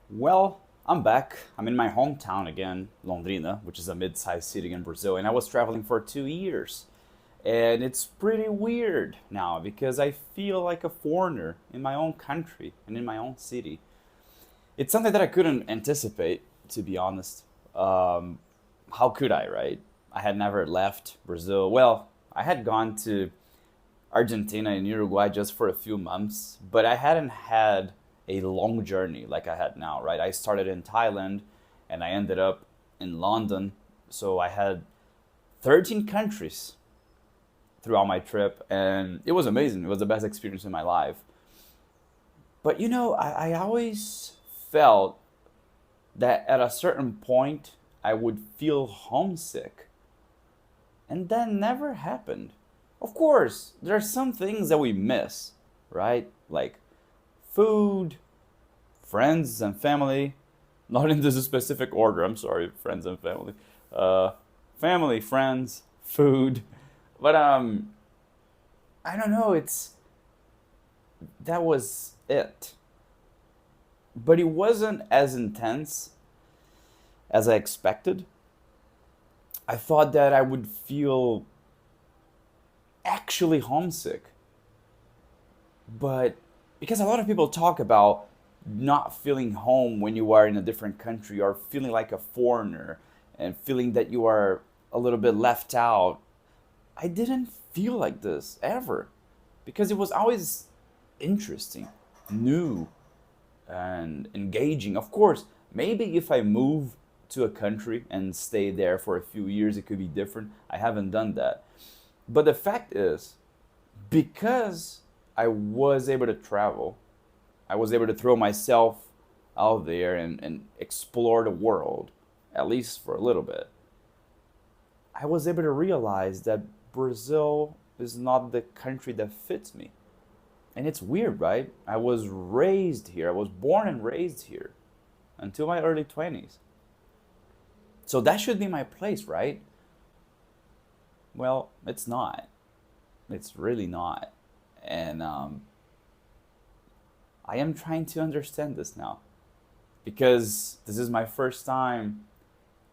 Well, I'm back. I'm in my hometown again, Londrina, which is a mid-sized city in Brazil, and I was traveling for 2 years. And it's pretty weird now because I feel like a foreigner in my own country and in my own city. It's something that I couldn't anticipate, to be honest. Um, how could I, right? I had never left Brazil. Well, I had gone to Argentina and Uruguay just for a few months, but I hadn't had a long journey like I had now, right? I started in Thailand and I ended up in London. So I had 13 countries throughout my trip, and it was amazing. It was the best experience in my life. But I always felt that at a certain point I would feel homesick, and that never happened. Of course, there are some things that we miss, right? Like food, friends and family. Not in this specific order. I'm sorry, friends and family. Uh, Family, friends, food. But I don't know. It's that was it. But it wasn't as intense as I expected. I thought that I would feel actually homesick, but because a lot of people talk about not feeling home when you are in a different country or feeling like a foreigner and feeling that you are a little bit left out, I didn't feel like this ever because it was always interesting, new, and engaging. Of course, maybe if I move to a country and stay there for a few years, it could be different. I haven't done that. But the fact is, because I was able to travel, I was able to throw myself out there and explore the world, at least for a little bit. I was able to realize that Brazil is not the country that fits me. And it's weird, right? I was raised here, I was born and raised here until my early 20s. So that should be my place, right? Well, it's not. It's really not. And I am trying to understand this now because this is my first time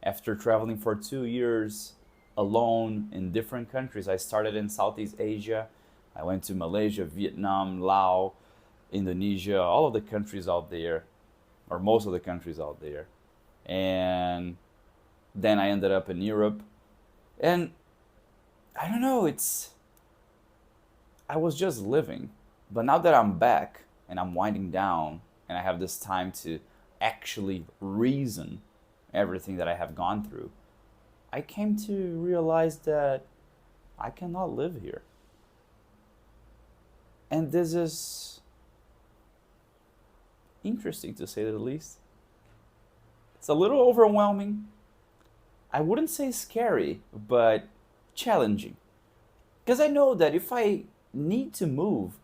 after traveling for 2 years alone in different countries. I started in Southeast Asia. I went to Malaysia, Vietnam, Laos, Indonesia, all of the countries out there, or most of the countries out there. And then I ended up in Europe. And I don't know, I was just living. But now that I'm back and I'm winding down and I have this time to actually reason everything that I have gone through, I came to realize that I cannot live here. And this is interesting to say the least. It's a little overwhelming. I wouldn't say scary, but challenging. Because I know that if I need to move,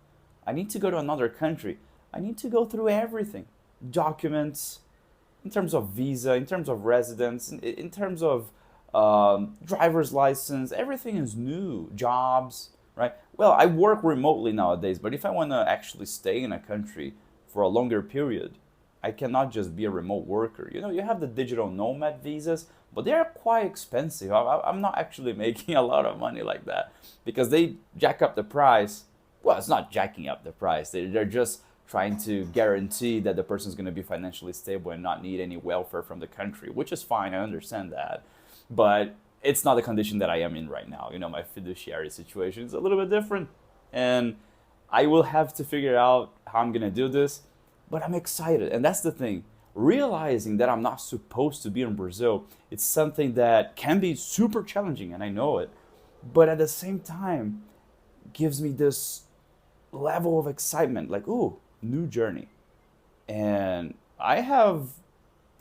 I need to go to another country, I need to go through everything: documents, in terms of visa, in terms of residence, in terms of driver's license. Everything is new. Jobs, right? Well, I work remotely nowadays, but if I want to actually stay in a country for a longer period, I cannot just be a remote worker. You have the digital nomad visas, but they are quite expensive. I'm not actually making a lot of money like that because they jack up the price. Well, it's not jacking up the price. They're just trying to guarantee that the person's going to be financially stable and not need any welfare from the country, which is fine. I understand that. But it's not the condition that I am in right now. My fiduciary situation is a little bit different. And I will have to figure out how I'm going to do this. But I'm excited. And that's the thing. Realizing that I'm not supposed to be in Brazil, it's something that can be super challenging, and I know it. But at the same time, gives me this level of excitement like, ooh, new journey. And I have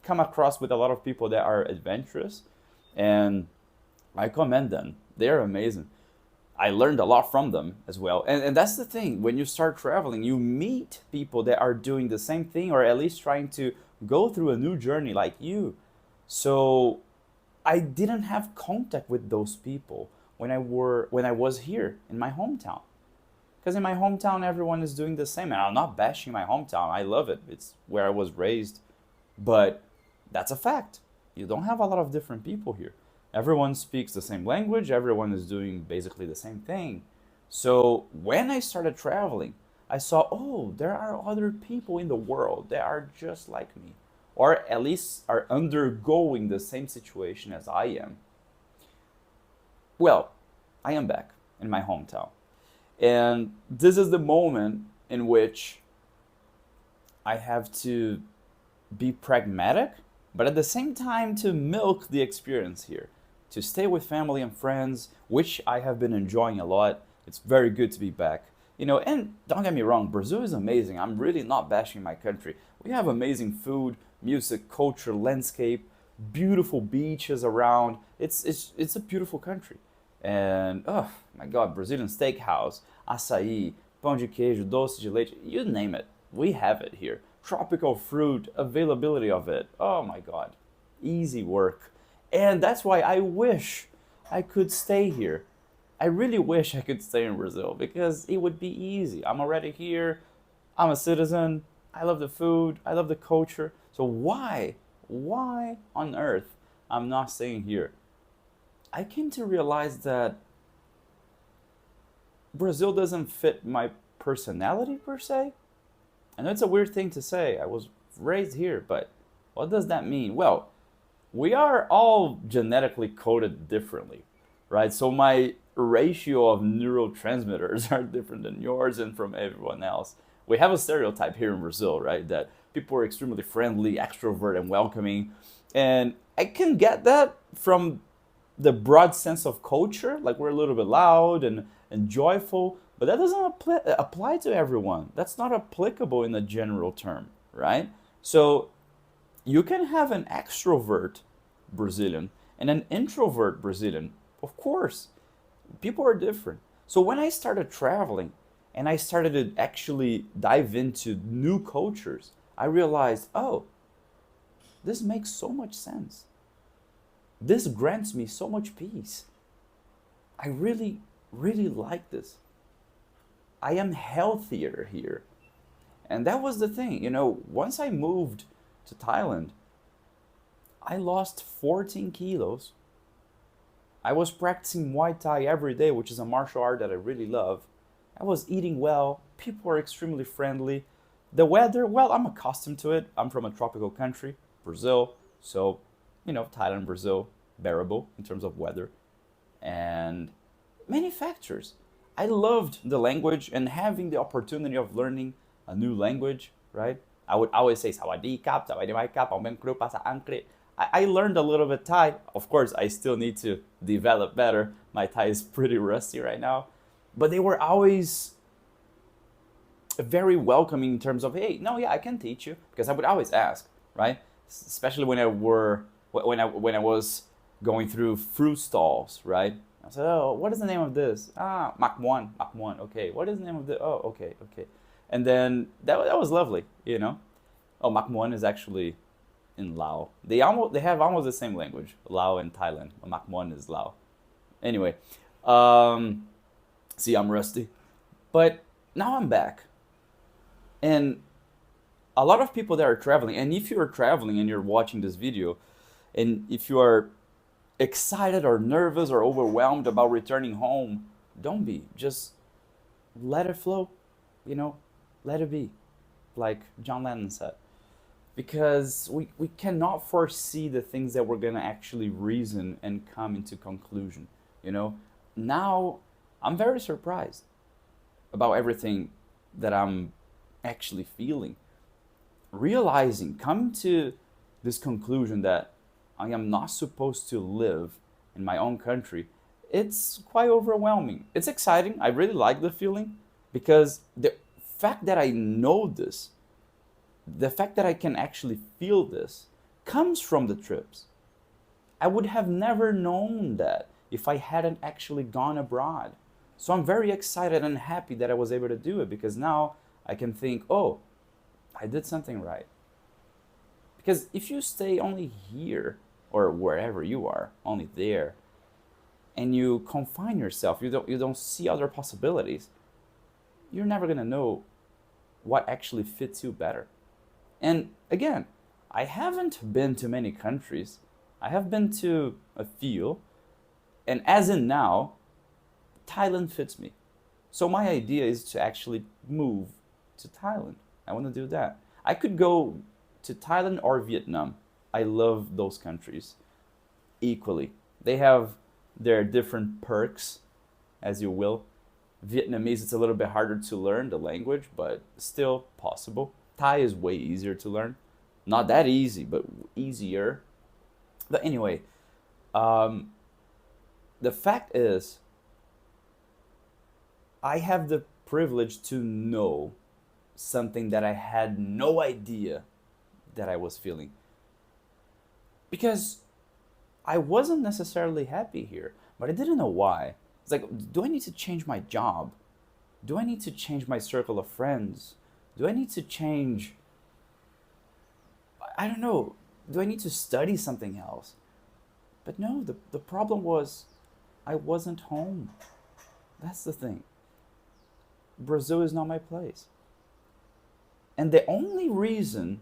come across with a lot of people that are adventurous, and I commend them. They're amazing. I learned a lot from them as well. And that's the thing. When you start traveling, you meet people that are doing the same thing or at least trying to go through a new journey like you. So I didn't have contact with those people when I was here in my hometown. Because in my hometown, everyone is doing the same. And I'm not bashing my hometown. I love it. It's where I was raised. But that's a fact. You don't have a lot of different people here. Everyone speaks the same language, everyone is doing basically the same thing. So when I started traveling, I saw, oh, there are other people in the world that are just like me, or at least are undergoing the same situation as I am. Well, I am back in my hometown. And this is the moment in which I have to be pragmatic, but at the same time to milk the experience here, to stay with family and friends, which I have been enjoying a lot. It's very good to be back. And don't get me wrong, Brazil is amazing. I'm really not bashing my country. We have amazing food, music, culture, landscape, beautiful beaches around. It's a beautiful country. And oh my God, Brazilian steakhouse, açaí, pão de queijo, doce de leite, you name it, we have it here. Tropical fruit, availability of it. Oh my God, easy work. And that's why I wish I could stay here. I really wish I could stay in Brazil because it would be easy. I'm already here. I'm a citizen. I love the food. I love the culture. So why on earth I'm not staying here? I came to realize that Brazil doesn't fit my personality per se. I know it's a weird thing to say. I was raised here, but what does that mean? Well, we are all genetically coded differently, right? So my ratio of neurotransmitters are different than yours and from everyone else. We have a stereotype here in Brazil, right? That people are extremely friendly, extrovert, and welcoming. And I can get that from the broad sense of culture, like we're a little bit loud and joyful, but that doesn't apply to everyone. That's not applicable in a general term, right? So you can have an extrovert Brazilian and an introvert Brazilian. Of course, people are different. So when I started traveling and I started to actually dive into new cultures, I realized, oh, this makes so much sense. This grants me so much peace. I really, really like this. I am healthier here. And that was the thing. Once I moved to Thailand, I lost 14 kilos. I was practicing Muay Thai every day, which is a martial art that I really love. I was eating well. People are extremely friendly. The weather, well, I'm accustomed to it. I'm from a tropical country, Brazil. So, Thailand, Brazil, bearable in terms of weather. And many factors. I loved the language and having the opportunity of learning a new language, right? I would always say, Sawadee Kap, Sawadee Kap, Pasa Ankre. I learned a little bit Thai. Of course, I still need to develop better. My Thai is pretty rusty right now. But they were always very welcoming in terms of, hey, no, yeah, I can teach you. Because I would always ask, right? Especially when I was going through fruit stalls, right? I said, oh, what is the name of this? Makwan, Makwan. Okay, what is the name of this? Oh, okay, okay. And then that was lovely, Oh, Makwan is actually in Lao. They have almost the same language, Lao and Thailand. Makwan is Lao. Anyway, see, I'm rusty. But now I'm back. And a lot of people that are traveling, and if you're traveling and you're watching this video, and if you are excited or nervous or overwhelmed about returning home, don't be. Just let it flow, let it be, like John Lennon said. Because we cannot foresee the things that we're going to actually reason and come into conclusion. Now I'm very surprised about everything that I'm actually feeling. Realizing, come to this conclusion that I am not supposed to live in my own country, it's quite overwhelming. It's exciting. I really like the feeling because the fact that I know this, the fact that I can actually feel this, comes from the trips. I would have never known that if I hadn't actually gone abroad. So I'm very excited and happy that I was able to do it because now I can think, oh, I did something right. Because if you stay only here or wherever you are, only there, and you confine yourself, you don't see other possibilities, you're never gonna know what actually fits you better. And again, I haven't been to many countries. I have been to a few, and as in now, Thailand fits me. So my idea is to actually move to Thailand. I want to do that. I could go to Thailand or Vietnam. I love those countries equally. They have their different perks, as you will. Vietnamese, it's a little bit harder to learn the language, but still possible. Thai is way easier to learn. Not that easy, but easier. But anyway, um, the fact is, I have the privilege to know something that I had no idea that I was feeling. Because I wasn't necessarily happy here, but I didn't know why. It's like, do I need to change my job? Do I need to change my circle of friends? Do I need to change, I don't know, do I need to study something else? But no, the problem was I wasn't home. That's the thing. Brazil is not my place. And the only reason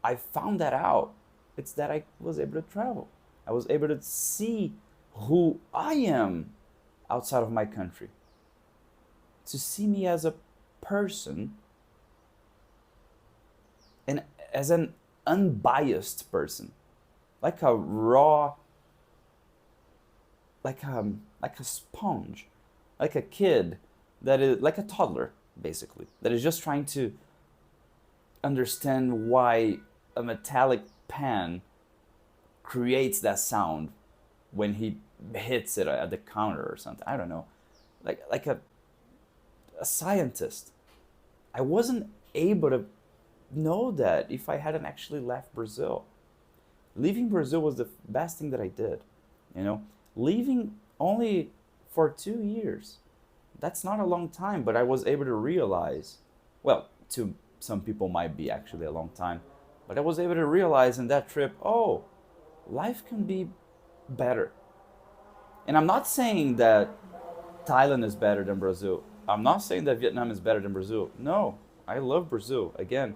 I found that out, it's that I was able to travel. I was able to see who I am outside of my country. To see me as a person and as an unbiased person. Like a raw, like a sponge, like a kid that is like a toddler, basically, that is just trying to understand why a metallic pan creates that sound when he hits it at the counter or something. I don't know. Like a scientist. I wasn't able to know that if I hadn't actually left Brazil. Leaving Brazil was the best thing that I did. You know, leaving only for 2 years. That's not a long time, but I was able to realize, well, to some people might be actually a long time, but I was able to realize in that trip, oh, life can be better. And I'm not saying that Thailand is better than Brazil. I'm not saying that Vietnam is better than Brazil. No, I love Brazil, again.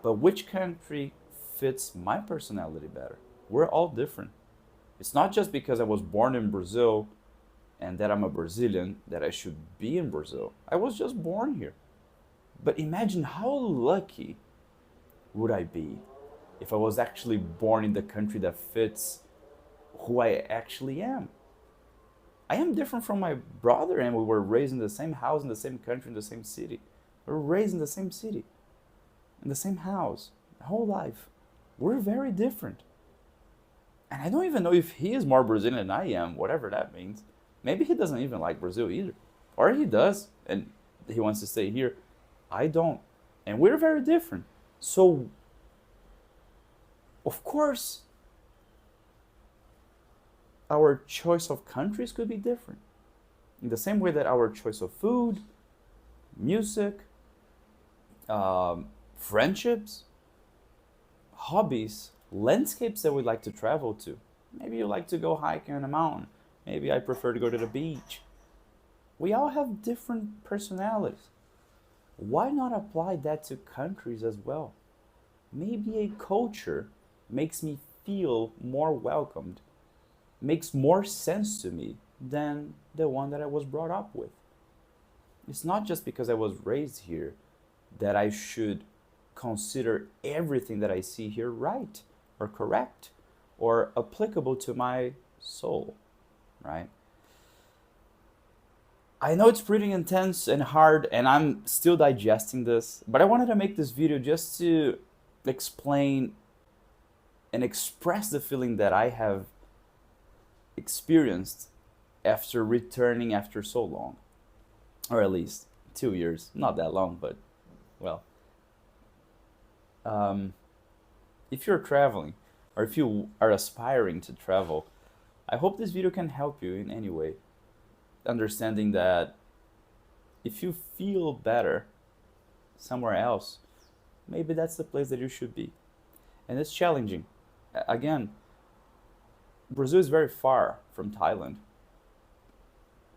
But which country fits my personality better? We're all different. It's not just because I was born in Brazil and that I'm a Brazilian that I should be in Brazil. I was just born here. But imagine how lucky would I be if I was actually born in the country that fits who I actually am. I am different from my brother, and we were raised in the same house, in the same country, in the same city. We were raised in the same city, in the same house, my whole life. We're very different. And I don't even know if he is more Brazilian than I am, whatever that means. Maybe he doesn't even like Brazil either. Or he does, and he wants to stay here. I don't. And we're very different. So, of course, our choice of countries could be different. In the same way that our choice of food, music, friendships, hobbies, landscapes that we like to travel to. Maybe you like to go hiking on a mountain. Maybe I prefer to go to the beach. We all have different personalities. Why not apply that to countries as well? Maybe a culture makes me feel more welcomed, makes more sense to me than the one that I was brought up with. It's not just because I was raised here that I should consider everything that I see here right or correct or applicable to my soul, right? I know it's pretty intense and hard, and I'm still digesting this, but I wanted to make this video just to explain and express the feeling that I have experienced after returning after so long, or at least 2 years. Not that long, but well, um, if you're traveling or if you are aspiring to travel, I hope this video can help you in any way. Understanding that if you feel better somewhere else, maybe that's the place that you should be. And it's challenging. Again, Brazil is very far from Thailand.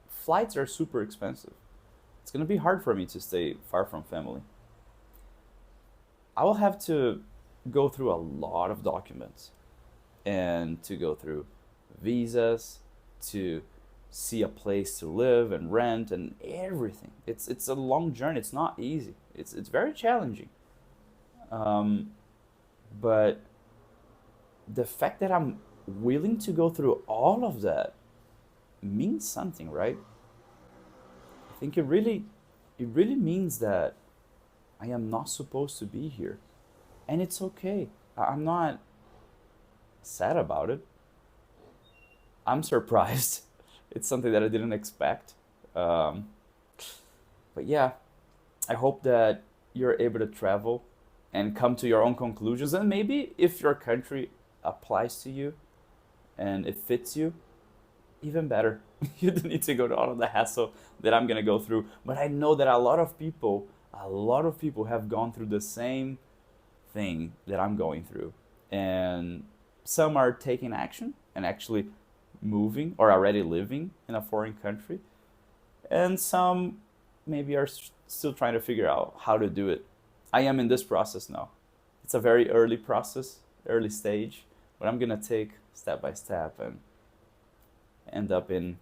Flights are super expensive. It's gonna be hard for me to stay far from family. I will have to go through a lot of documents and to go through visas, to see a place to live and rent and everything. It's a long journey. It's not easy. It's very challenging. Um, but the fact that I'm willing to go through all of that means something, right? I think it really means that I am not supposed to be here, and it's okay. I'm not sad about it. I'm surprised. It's something that I didn't expect. Um, but yeah, I hope that you're able to travel and come to your own conclusions. And maybe if your country applies to you and it fits you, even better. You don't need to go to all of the hassle that I'm gonna go through. But I know that a lot of people have gone through the same thing that I'm going through. And some are taking action and actually moving or already living in a foreign country. And some maybe are still trying to figure out how to do it. I am in this process now. It's a very early process, early stage, but I'm gonna take step by step and end up in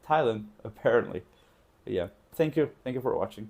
Thailand, apparently. But yeah, thank you for watching.